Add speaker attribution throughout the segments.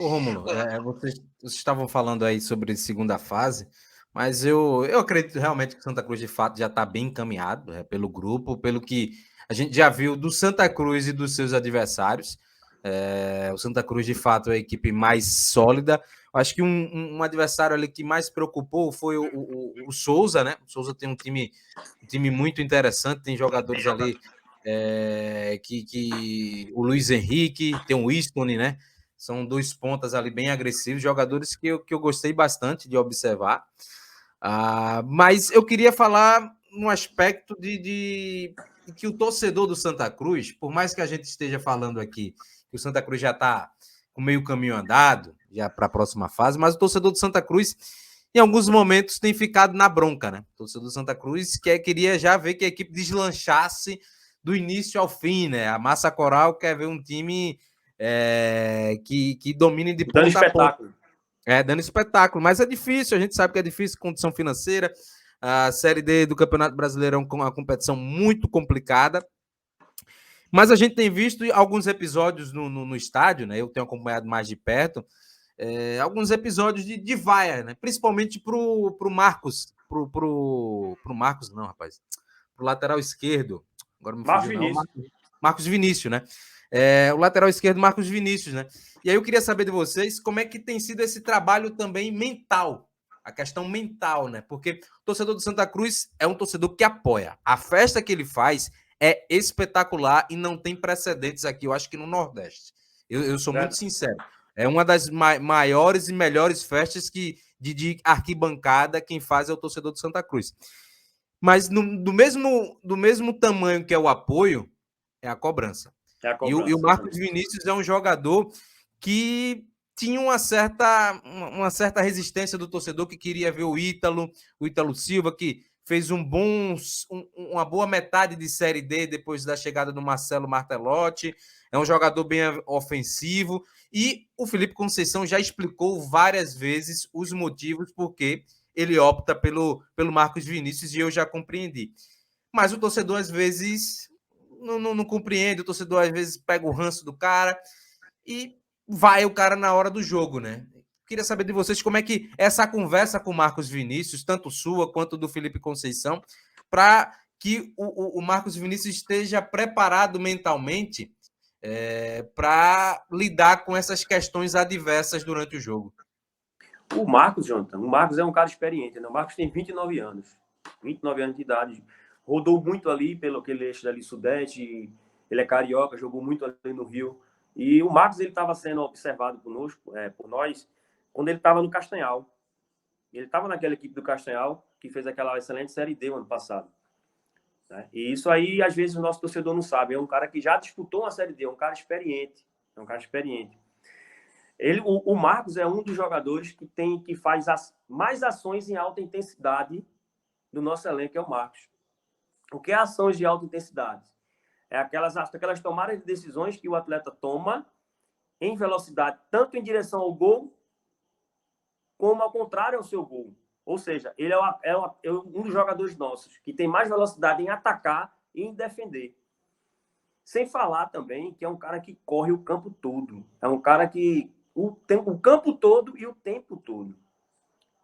Speaker 1: Ô, Rômulo, vocês estavam falando aí sobre segunda fase, mas eu acredito realmente que o Santa Cruz, de fato, já está bem encaminhado pelo grupo, pelo que a gente já viu do Santa Cruz e dos seus adversários. O Santa Cruz, de fato, é a equipe mais sólida. Acho que um adversário ali que mais preocupou foi o Souza, né? O Souza tem um time muito interessante, tem jogadores ali que o Luiz Henrique, tem o Istone, né? São dois pontas ali bem agressivos, jogadores que eu gostei bastante de observar. Mas eu queria falar no aspecto de que o torcedor do Santa Cruz, por mais que a gente esteja falando aqui que o Santa Cruz já está com meio caminho andado, já para a próxima fase, mas o torcedor do Santa Cruz, em alguns momentos, tem ficado na bronca, né? O torcedor do Santa Cruz queria já ver que a equipe deslanchasse do início ao fim, né? A massa coral quer ver um time que domine de
Speaker 2: ponta a ponta.
Speaker 1: Dando espetáculo, mas é difícil, a gente sabe que é difícil, condição financeira, a Série D do Campeonato Brasileirão com uma competição muito complicada, mas a gente tem visto alguns episódios no estádio, né? Eu tenho acompanhado mais de perto, alguns episódios de vaia, né? Principalmente pro Marcos, pro Marcos não, rapaz, pro lateral esquerdo, agora me fugiu não, Marcos Vinícius, né? O lateral esquerdo, Marcos Vinícius, né? E aí eu queria saber de vocês como é que tem sido esse trabalho também mental, a questão mental, né? Porque o torcedor do Santa Cruz é um torcedor que apoia. A festa que ele faz é espetacular e não tem precedentes aqui, eu acho que no Nordeste. Eu sou muito sincero. É uma das maiores e melhores festas de arquibancada, quem faz é o torcedor do Santa Cruz. Mas do mesmo tamanho que é o apoio, é a cobrança. E o Marcos Vinícius é um jogador que tinha uma certa resistência do torcedor que queria ver o Ítalo Silva, que fez uma boa metade de Série D depois da chegada do Marcelo Martelotti. É um jogador bem ofensivo. E o Felipe Conceição já explicou várias vezes os motivos por que ele opta pelo Marcos Vinícius, e eu já compreendi. Mas o torcedor, às vezes, não compreende, o torcedor, às vezes, pega o ranço do cara e vai o cara na hora do jogo, né? Queria saber de vocês como é que essa conversa com o Marcos Vinícius, tanto sua quanto do Felipe Conceição, para que o Marcos Vinícius esteja preparado mentalmente para lidar com essas questões adversas durante o jogo.
Speaker 2: O Marcos, Jonathan, o Marcos é um cara experiente, né? O Marcos tem 29 anos de idade, rodou muito ali pelo aquele eixo ali sudeste, ele é carioca, jogou muito ali no Rio. E o Marcos, ele estava sendo observado por nós, quando ele estava no Castanhal. Ele estava naquela equipe do Castanhal, que fez aquela excelente Série D o ano passado. Né? E isso aí, às vezes, o nosso torcedor não sabe. É um cara que já disputou uma Série D, é um cara experiente. O Marcos é um dos jogadores que faz mais ações em alta intensidade do nosso elenco, é o Marcos. O que é ações de alta intensidade? É aquelas tomadas de decisões que o atleta toma em velocidade, tanto em direção ao gol, como ao contrário ao seu gol. Ou seja, ele é um dos jogadores nossos que tem mais velocidade em atacar e em defender. Sem falar também que é um cara que corre o campo todo. É um cara que o campo todo e o tempo todo.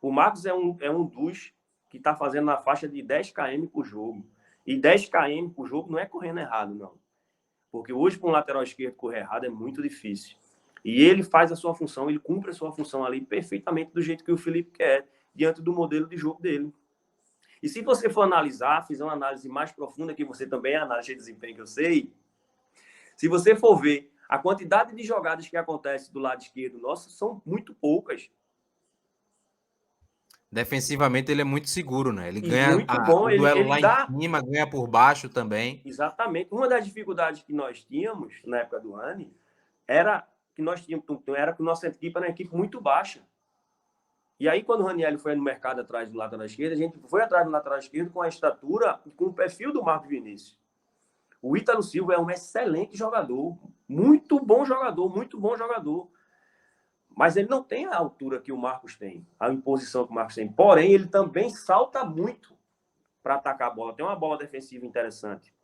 Speaker 2: O Marcos é um dos que está fazendo na faixa de 10 km por jogo. E 10 km por jogo não é correndo errado, não. Porque hoje, para um lateral esquerdo correr errado é muito difícil. E ele faz a sua função, ele cumpre a sua função ali perfeitamente do jeito que o Felipe quer, diante do modelo de jogo dele. E se você for analisar, fizer uma análise mais profunda, que você também é analista de desempenho, que eu sei, se você for ver a quantidade de jogadas que acontece do lado esquerdo nosso, são muito poucas.
Speaker 1: Defensivamente ele é muito seguro, né? Ele ganha
Speaker 2: muito bom.
Speaker 1: o duelo ele lá em cima, ganha por baixo também.
Speaker 2: Exatamente. Uma das dificuldades que nós tínhamos na época do Rani era que a nossa equipe era uma equipe muito baixa. E aí, quando o Raniel foi no mercado atrás do lateral esquerdo, a gente foi atrás do lateral esquerdo com a estatura e com o perfil do Marcos Vinícius. O Ítalo Silva é um excelente jogador, muito bom jogador. Mas ele não tem a altura que o Marcos tem, a imposição que o Marcos tem. Porém, ele também salta muito para atacar a bola. Tem uma bola defensiva interessante.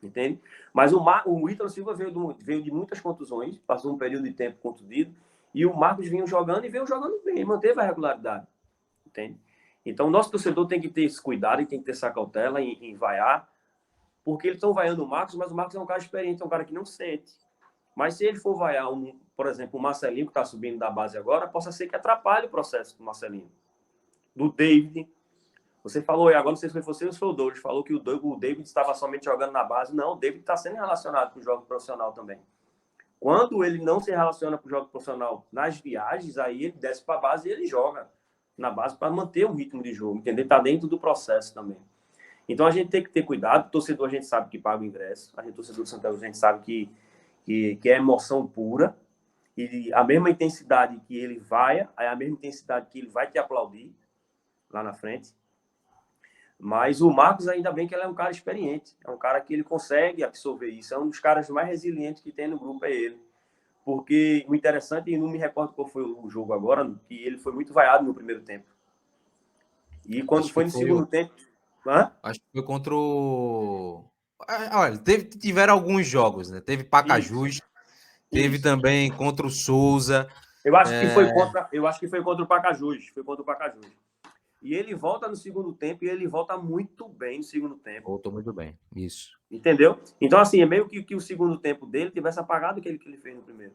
Speaker 2: Entende? Mas o Ítalo Silva veio de muitas contusões, passou um período de tempo contundido, E o Marcos vinha jogando e veio jogando bem, manteve a regularidade. Entende? Então, o nosso torcedor tem que ter esse cuidado e tem que ter essa cautela em vaiar, porque eles estão vaiando o Marcos, mas o Marcos é um cara experiente, é um cara que não sente. Mas se ele for vaiar, por exemplo, o Marcelinho, que está subindo da base agora, possa ser que atrapalhe o processo do Marcelinho. Do David. Você falou, e agora não sei se foi você ou se foi o Douglas, falou que o David estava somente jogando na base. Não, o David está sendo relacionado com o jogo profissional também. Quando ele não se relaciona com o jogo profissional nas viagens, aí ele desce para a base e ele joga na base para manter um ritmo de jogo, entender? Está dentro do processo também. Então a gente tem que ter cuidado. O torcedor a gente sabe que paga o ingresso. A gente, torcedor do Santa Cruz, a gente sabe que é emoção pura. E a mesma intensidade que ele vai, é a mesma intensidade que ele vai te aplaudir lá na frente. Mas o Marcos, ainda bem que ele é um cara experiente. É um cara que ele consegue absorver isso. É um dos caras mais resilientes que tem no grupo, é ele. Porque o interessante, e não me recordo qual foi o jogo agora, que ele foi muito vaiado no primeiro tempo. E quando foi no segundo tempo...
Speaker 1: Acho que foi contra o... Olha, tiveram alguns jogos, né? Teve Pacajus, teve também contra o Souza.
Speaker 2: Eu acho que foi contra o Pacajus. Foi contra o Pacajus. E ele volta no segundo tempo e ele volta muito bem no segundo tempo.
Speaker 1: Voltou muito bem, isso.
Speaker 2: Entendeu? Então, assim, é meio que o segundo tempo dele tivesse apagado aquele que ele fez no primeiro.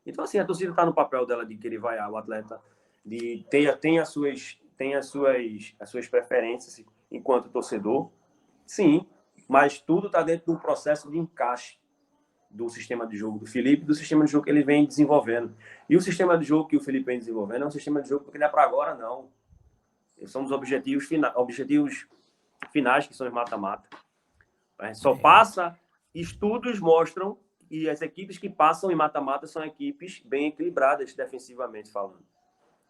Speaker 2: Então, assim, a torcida está no papel dela de querer vaiar o atleta, de tem as suas preferências enquanto torcedor. Sim, mas tudo está dentro de um processo de encaixe do sistema de jogo do Felipe, do sistema de jogo que ele vem desenvolvendo. E o sistema de jogo que o Felipe vem desenvolvendo é um sistema de jogo que não é para agora, não. São os objetivos finais, que são os mata-mata. Só passa, estudos mostram que as equipes que passam em mata-mata são equipes bem equilibradas, defensivamente falando.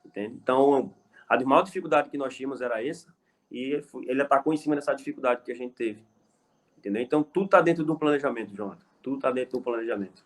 Speaker 2: Entende? Então, a maior dificuldade que nós tínhamos era essa, e ele atacou em cima dessa dificuldade que a gente teve. Entendeu? Então, tudo está dentro do planejamento, Jonathan. Tudo está dentro do planejamento.